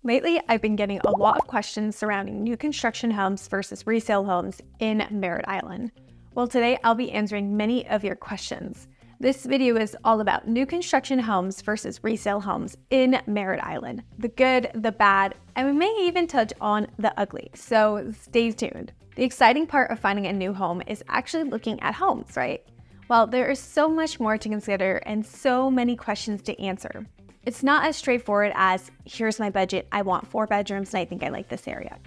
Lately, I've been getting a lot of questions surrounding new construction homes versus resale homes in Merritt Island. Well, today I'll be answering many of your questions. This video is all about new construction homes versus resale homes in Merritt Island, the good, the bad, and we may even touch on the ugly, so stay tuned. The exciting part of finding a new home is actually looking at homes, right? Well, there is so much more to consider and so many questions to answer. It's not as straightforward as, here's my budget, I want 4 bedrooms and I think I like this area.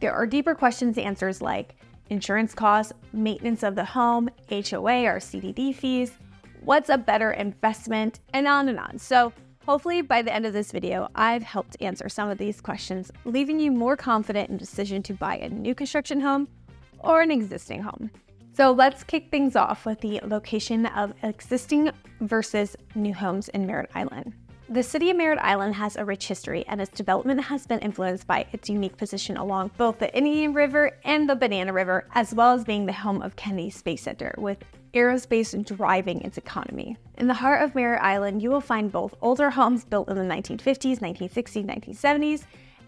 There are deeper questions and answers like insurance costs, maintenance of the home, HOA or CDD fees, what's a better investment, and on and on. So hopefully by the end of this video, I've helped answer some of these questions, leaving you more confident in the decision to buy a new construction home or an existing home. So let's kick things off with the location of existing versus new homes in Merritt Island. The city of Merritt Island has a rich history, and its development has been influenced by its unique position along both the Indian River and the Banana River, as well as being the home of Kennedy Space Center, with aerospace driving its economy. In the heart of Merritt Island, you will find both older homes built in the 1950s, 1960s, 1970s,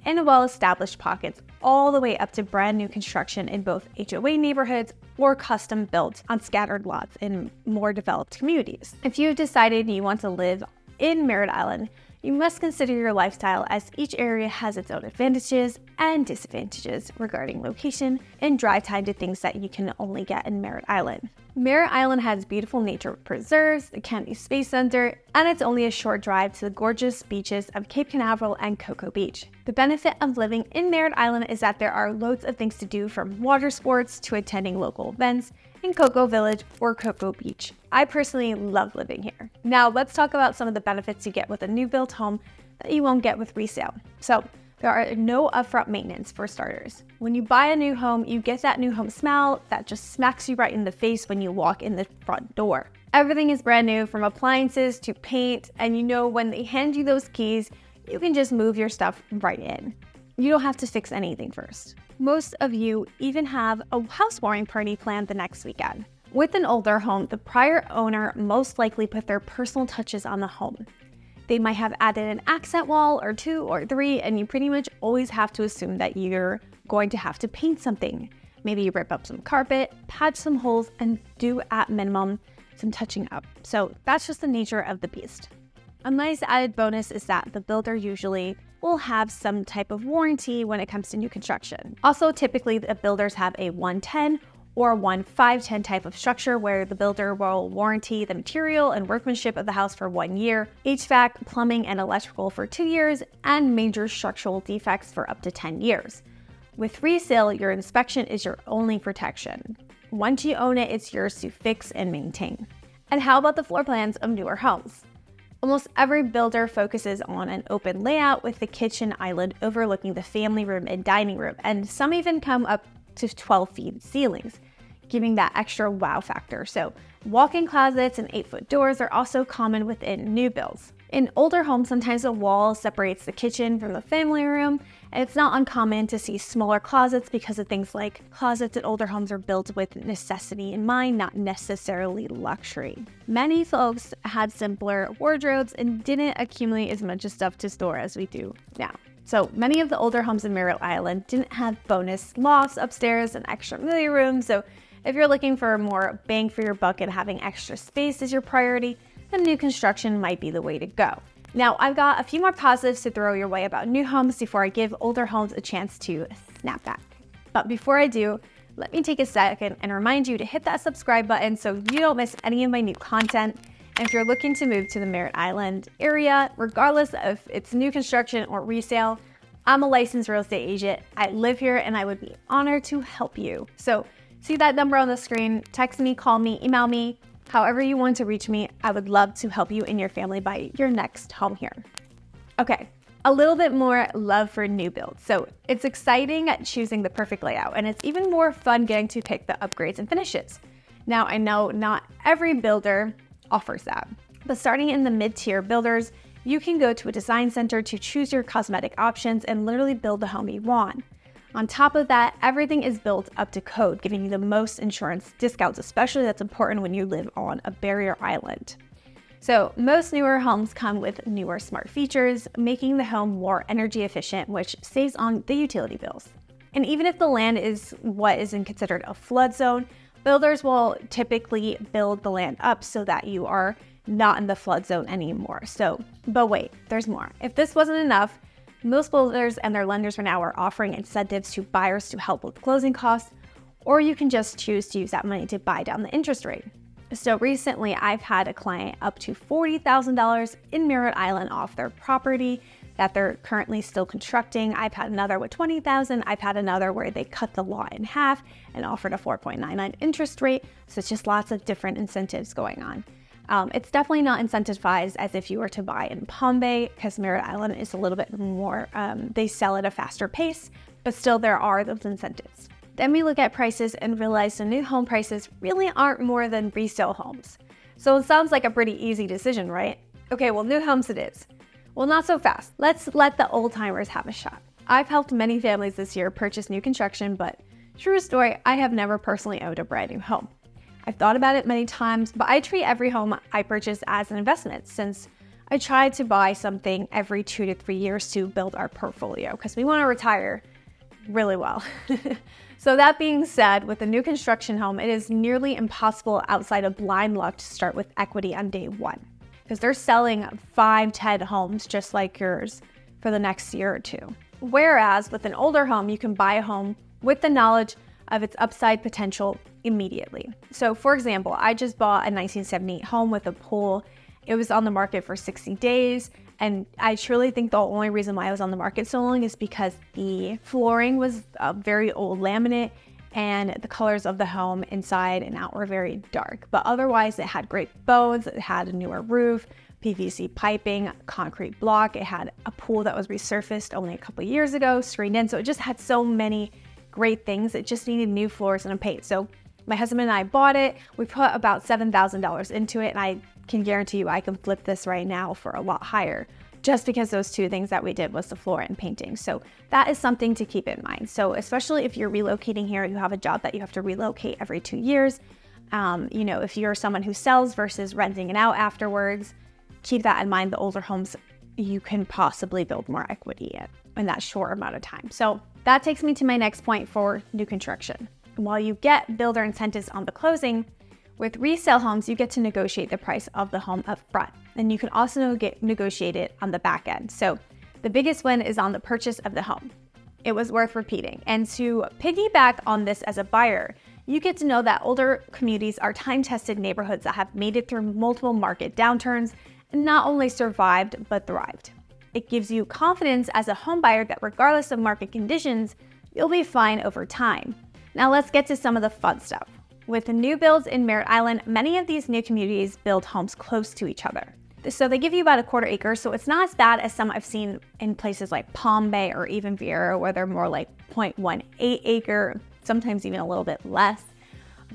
and well-established pockets all the way up to brand new construction in both HOA neighborhoods or custom built on scattered lots in more developed communities. If you've decided you want to live in Merritt Island, you must consider your lifestyle, as each area has its own advantages and disadvantages regarding location and drive time to things that you can only get in Merritt Island. Merritt Island has beautiful nature preserves, the Kennedy Space Center, and it's only a short drive to the gorgeous beaches of Cape Canaveral and Cocoa Beach. The benefit of living in Merritt Island is that there are loads of things to do, from water sports to attending local events in Cocoa Village or Cocoa Beach. I personally love living here. Now let's talk about some of the benefits you get with a new built home that you won't get with resale. So there are no upfront maintenance for starters. When you buy a new home, you get that new home smell that just smacks you right in the face when you walk in the front door. Everything is brand new, from appliances to paint, and you know when they hand you those keys, you can just move your stuff right in. You don't have to fix anything first. Most of you even have a housewarming party planned the next weekend. With an older home, the prior owner most likely put their personal touches on the home. They might have added an accent wall or 2 or 3, and you pretty much always have to assume that you're going to have to paint something. Maybe you rip up some carpet, patch some holes, and do at minimum some touching up. So that's just the nature of the beast. A nice added bonus is that the builder usually will have some type of warranty when it comes to new construction. Also, typically the builders have a 110 or 1-5-10 type of structure, where the builder will warranty the material and workmanship of the house for 1 year, HVAC, plumbing, and electrical for 2 years, and major structural defects for up to 10 years. With resale, your inspection is your only protection. Once you own it, it's yours to fix and maintain. And how about the floor plans of newer homes? Almost every builder focuses on an open layout with the kitchen island overlooking the family room and dining room, and some even come up to 12 feet ceilings, giving that extra wow factor. So walk-in closets and 8-foot doors are also common within new builds. In older homes, sometimes a wall separates the kitchen from the family room, and it's not uncommon to see smaller closets because of things like closets in older homes are built with necessity in mind, not necessarily luxury. Many folks had simpler wardrobes and didn't accumulate as much stuff to store as we do now. So many of the older homes in Merritt Island didn't have bonus lofts upstairs and extra media rooms, so if you're looking for more bang for your buck and having extra space is your priority, then new construction might be the way to go. Now, I've got a few more positives to throw your way about new homes before I give older homes a chance to snap back. But before I do, let me take a second and remind you to hit that subscribe button so you don't miss any of my new content. And if you're looking to move to the Merritt Island area, regardless of it's new construction or resale, I'm a licensed real estate agent. I live here and I would be honored to help you. So see that number on the screen, text me, call me, email me. However you want to reach me, I would love to help you and your family buy your next home here. Okay, a little bit more love for new builds. So it's exciting choosing the perfect layout, and it's even more fun getting to pick the upgrades and finishes. Now, I know not every builder offers that, but starting in the mid-tier builders, you can go to a design center to choose your cosmetic options and literally build the home you want. On top of that, everything is built up to code, giving you the most insurance discounts, especially that's important when you live on a barrier island. So most newer homes come with newer smart features, making the home more energy efficient, which saves on the utility bills. And even if the land is what isn't considered a flood zone, builders will typically build the land up so that you are not in the flood zone anymore. But wait, there's more. If this wasn't enough, most builders and their lenders right now are offering incentives to buyers to help with closing costs, or you can just choose to use that money to buy down the interest rate. So recently, I've had a client up to $40,000 in Merritt Island off their property that they're currently still constructing. I've had another with $20,000. I've had another where they cut the lot in half and offered a 4.99 interest rate. So it's just lots of different incentives going on. It's definitely not incentivized as if you were to buy in Palm Bay, because Merritt Island is a little bit more, they sell at a faster pace, but still there are those incentives. Then we look at prices and realize the new home prices really aren't more than resale homes. So it sounds like a pretty easy decision, right? Okay, well, new homes it is. Well, not so fast. Let's let the old timers have a shot. I've helped many families this year purchase new construction, but true story, I have never personally owned a brand new home. I've thought about it many times, but I treat every home I purchase as an investment, since I try to buy something every 2 to 3 years to build our portfolio, because we want to retire really well. So that being said, with a new construction home, it is nearly impossible outside of blind luck to start with equity on day one, because they're selling 5-10 homes just like yours for the next year or two. Whereas with an older home, you can buy a home with the knowledge of its upside potential immediately. So for example, I just bought a 1978 home with a pool. It was on the market for 60 days. And I truly think the only reason why it was on the market so long is because the flooring was a very old laminate and the colors of the home inside and out were very dark. But otherwise it had great bones, it had a newer roof, PVC piping, concrete block. It had a pool that was resurfaced only a couple of years ago, screened in. So it just had so many great things. It just needed new floors and a paint. So my husband and I bought it. We put about $7,000 into it, and I can guarantee you I can flip this right now for a lot higher, just because those two things that we did was the floor and painting. So that is something to keep in mind. So especially if you're relocating here, you have a job that you have to relocate every 2 years. If you're someone who sells versus renting it out afterwards, keep that in mind. The older homes, you can possibly build more equity in that short amount of time. So that takes me to my next point for new construction. While you get builder incentives on the closing, with resale homes, you get to negotiate the price of the home up front, and you can also negotiate it on the back end. So the biggest win is on the purchase of the home. It was worth repeating. And to piggyback on this as a buyer, you get to know that older communities are time-tested neighborhoods that have made it through multiple market downturns and not only survived, but thrived. It gives you confidence as a home buyer that regardless of market conditions, you'll be fine over time. Now let's get to some of the fun stuff. With the new builds in Merritt Island, many of these new communities build homes close to each other. So they give you about a 1/4 acre, so it's not as bad as some I've seen in places like Palm Bay or even Vieira, where they're more like 0.18 acre, sometimes even a little bit less.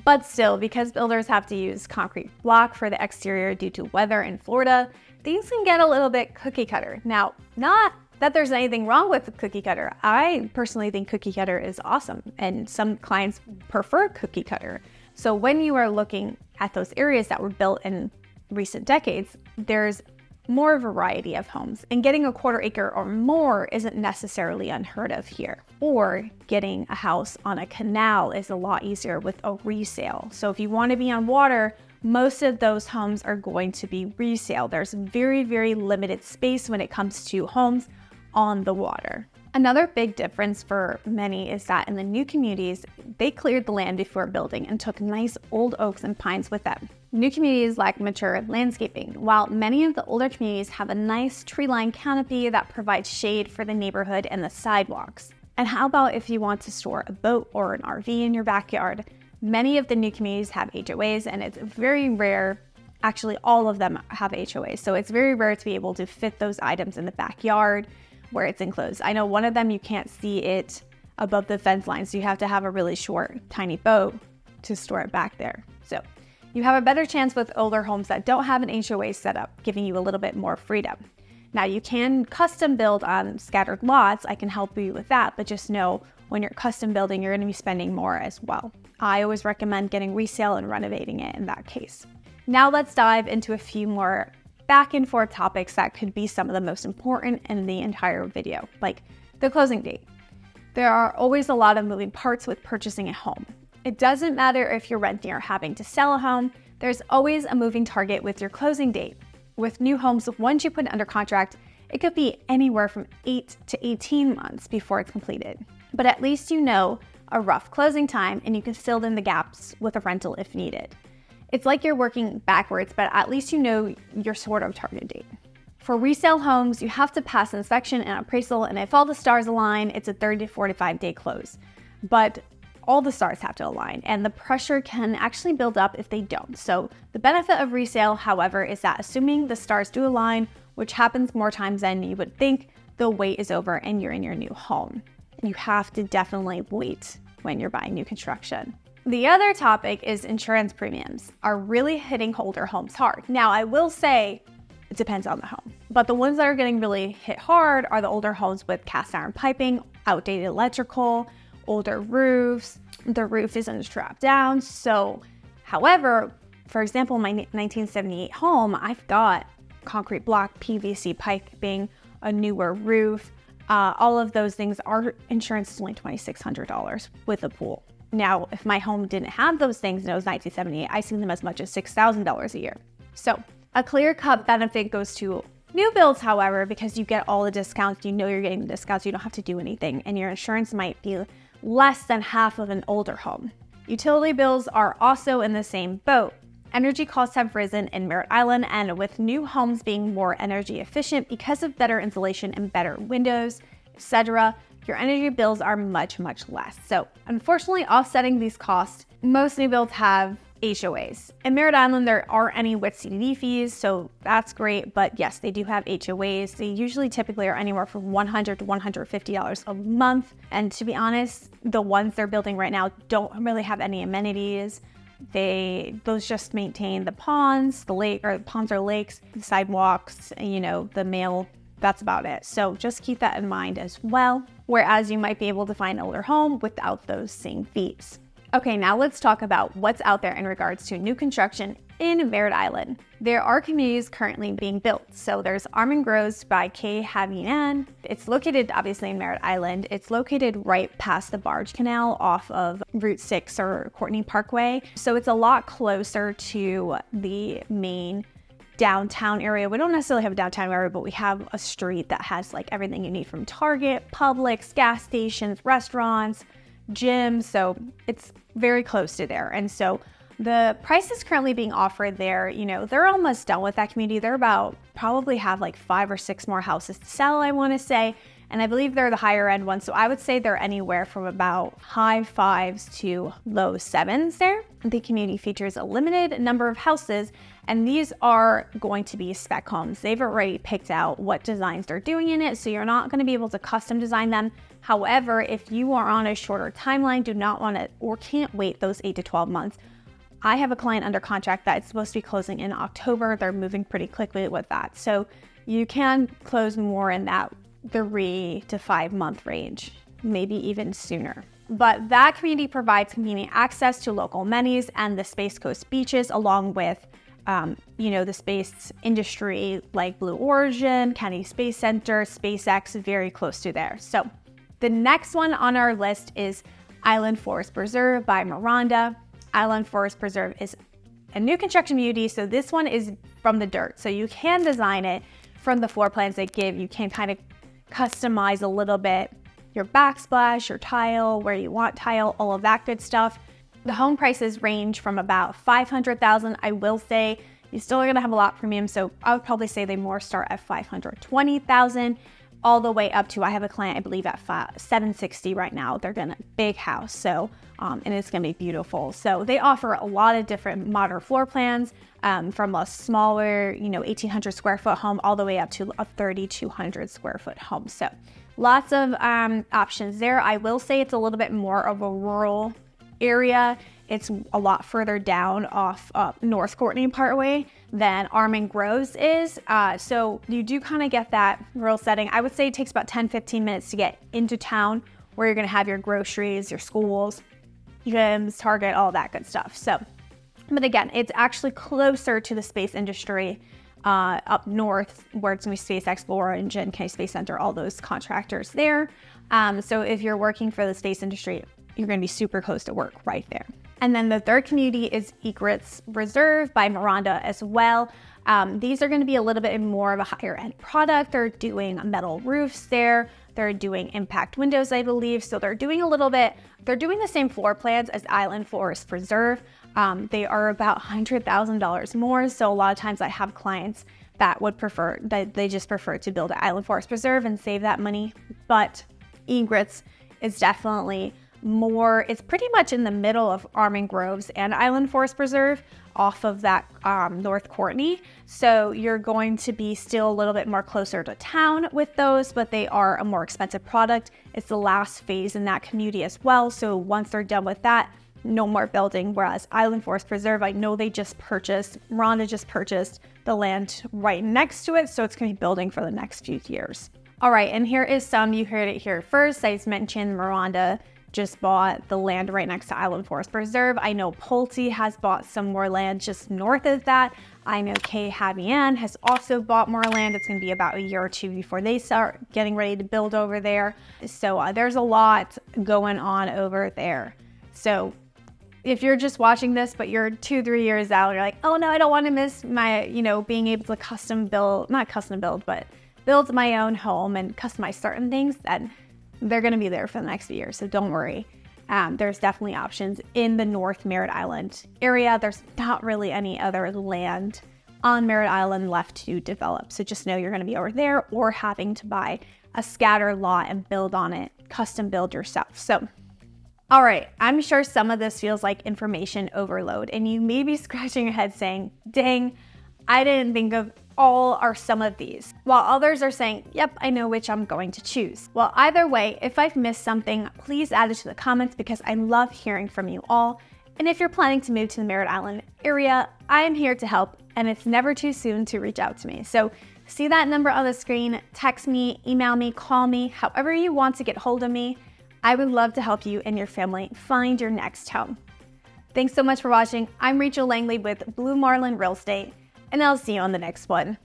But still, because builders have to use concrete block for the exterior due to weather in Florida, things can get a little bit cookie cutter. Now, not that there's anything wrong with the cookie cutter. I personally think cookie cutter is awesome, and some clients prefer cookie cutter. So when you are looking at those areas that were built in recent decades, there's more variety of homes, and getting a 1/4 acre or more isn't necessarily unheard of here. Or getting a house on a canal is a lot easier with a resale. So if you want to be on water, most of those homes are going to be resale. There's very, very limited space when it comes to homes on the water. Another big difference for many is that in the new communities, they cleared the land before building and took nice old oaks and pines with them. New communities lack mature landscaping, while many of the older communities have a nice tree-lined canopy that provides shade for the neighborhood and the sidewalks. And how about if you want to store a boat or an RV in your backyard? Many of the new communities have HOAs, and it's very rare, actually all of them have HOAs, so it's very rare to be able to fit those items in the backyard where it's enclosed. I know one of them, you can't see it above the fence line, so you have to have a really short, tiny boat to store it back there. So you have a better chance with older homes that don't have an HOA set up, giving you a little bit more freedom. Now you can custom build on scattered lots. I can help you with that, but just know when you're custom building, you're gonna be spending more as well. I always recommend getting resale and renovating it in that case. Now let's dive into a few more back and forth topics that could be some of the most important in the entire video, like the closing date. There are always a lot of moving parts with purchasing a home. It doesn't matter if you're renting or having to sell a home, there's always a moving target with your closing date. With new homes, once you put it under contract, it could be anywhere from 8 to 18 months before it's completed. But at least you know a rough closing time and you can fill in the gaps with a rental if needed. It's like you're working backwards, but at least you know your sort of target date. For resale homes, you have to pass inspection and appraisal, and if all the stars align, it's a 30 to 45 day close. But all the stars have to align, and the pressure can actually build up if they don't. So the benefit of resale, however, is that assuming the stars do align, which happens more times than you would think, the wait is over and you're in your new home. You have to definitely wait when you're buying new construction. The other topic is insurance premiums are really hitting older homes hard. Now, I will say it depends on the home, but the ones that are getting really hit hard are the older homes with cast iron piping, outdated electrical, older roofs. The roof isn't strapped down. So, however, for example, my 1978 home, I've got concrete block, PVC piping, a newer roof. All of those things, our insurance is only $2,600 with a pool. Now, if my home didn't have those things and it was 1978, I see them as much as $6,000 a year. So a clear-cut benefit goes to new builds, however, because you get all the discounts, you know you're getting the discounts, you don't have to do anything, and your insurance might be less than half of an older home. Utility bills are also in the same boat. Energy costs have risen in Merritt Island, and with new homes being more energy efficient because of better insulation and better windows, etc., your energy bills are much, much less. So unfortunately, offsetting these costs, most new builds have HOAs. In Merritt Island, there aren't any with CDD fees, so that's great. But yes, they do have HOAs. They usually typically are anywhere from $100 to $150 a month. And to be honest, the ones they're building right now don't really have any amenities. Those just maintain the ponds, ponds or lakes, the sidewalks, the mail. That's about it. So just keep that in mind as well. Whereas you might be able to find an older home without those same fees. Okay, now let's talk about what's out there in regards to new construction in Merritt Island. There are communities currently being built. So there's Armand Groves by Kay Havinan. It's located obviously in Merritt Island. It's located right past the barge canal off of Route 6 or Courtney Parkway. So it's a lot closer to the main downtown area. We don't necessarily have a downtown area, but we have a street that has like everything you need from Target, Publix, gas stations, restaurants, gyms. So it's very close to there. And so the prices currently being offered there, they're almost done with that community. They're probably have like 5 or 6 more houses to sell, I want to say. And I believe they're the higher end ones. So I would say they're anywhere from about high 5s to low 7s there. The community features a limited number of houses, and these are going to be spec homes. They've already picked out what designs they're doing in it, so you're not going to be able to custom design them. However, if you are on a shorter timeline, do not want to or can't wait those 8 to 12 months. I have a client under contract that is supposed to be closing in October. They're moving pretty quickly with that. So you can close more in that 3 to 5 month range, maybe even sooner. But that community provides convenient access to local amenities and the Space Coast beaches, along with the space industry like Blue Origin, Kennedy Space Center, SpaceX, very close to there. So the next one on our list is Island Forest Preserve by Miranda. Island Forest Preserve is a new construction community, so this one is from the dirt. So you can design it from the floor plans they give. You can kind of customize a little bit your backsplash, your tile, where you want tile, all of that good stuff. The home prices range from about $500,000. I will say you still are gonna have a lot premium, so I would probably say they more start at $520,000 all the way up to, I have a client, I believe at $760 right now. They're gonna big house, so and it's gonna be beautiful. So they offer a lot of different modern floor plans, from a smaller, 1,800 square foot home all the way up to a 3,200 square foot home. So lots of options there. I will say it's a little bit more of a rural area. It's a lot further down off North Courtney Parkway than Armand Groves is. So you do kind of get that rural setting. I would say it takes about 10-15 minutes to get into town, where you're gonna have your groceries, your schools, gyms, Target, all that good stuff. So But again, it's actually closer to the space industry up north, where it's going to be SpaceX, Blue Origin, Kennedy Space Center, all those contractors there. So if you're working for the space industry, you're going to be super close to work right there. And then the third community is Egrets Reserve by Miranda as well. These are going to be a little bit more of a higher end product. They're doing metal roofs there. They're doing impact windows, I believe. So they're doing the same floor plans as Island Forest Preserve. They are about $100,000 more. So a lot of times I have clients that they just prefer to build an Island Forest Preserve and save that money. But Egrets is definitely more, it's pretty much in the middle of Almond Groves and Island Forest Preserve off of that North Courtney. So you're going to be still a little bit more closer to town with those, but they are a more expensive product. It's the last phase in that community as well. So once they're done with that, no more building. Whereas Island Forest Preserve, I know Rhonda just purchased the land right next to it. So it's going to be building for the next few years. All right, and here is some, you heard it here first. I just mentioned Miranda just bought the land right next to Island Forest Preserve. I know Pulte has bought some more land just north of that. I know Kay Havian has also bought more land. It's going to be about a year or two before they start getting ready to build over there. So there's a lot going on over there. So if you're just watching this, but you're 2-3 years out, you're like, oh no, I don't want to miss my, being able to build my own home and customize certain things, then they're going to be there for the next year. So don't worry. There's definitely options in the North Merritt Island area. There's not really any other land on Merritt Island left to develop. So just know you're going to be over there or having to buy a scatter lot and build on it, custom build yourself. So, all right, I'm sure some of this feels like information overload and you may be scratching your head saying, dang, I didn't think of all or some of these, while others are saying, yep, I know which I'm going to choose. Well, either way, if I've missed something, please add it to the comments because I love hearing from you all. And if you're planning to move to the Merritt Island area, I am here to help and it's never too soon to reach out to me. So see that number on the screen, text me, email me, call me, however you want to get hold of me. I would love to help you and your family find your next home. Thanks so much for watching. I'm Rachel Langley with Blue Marlin Real Estate, and I'll see you on the next one.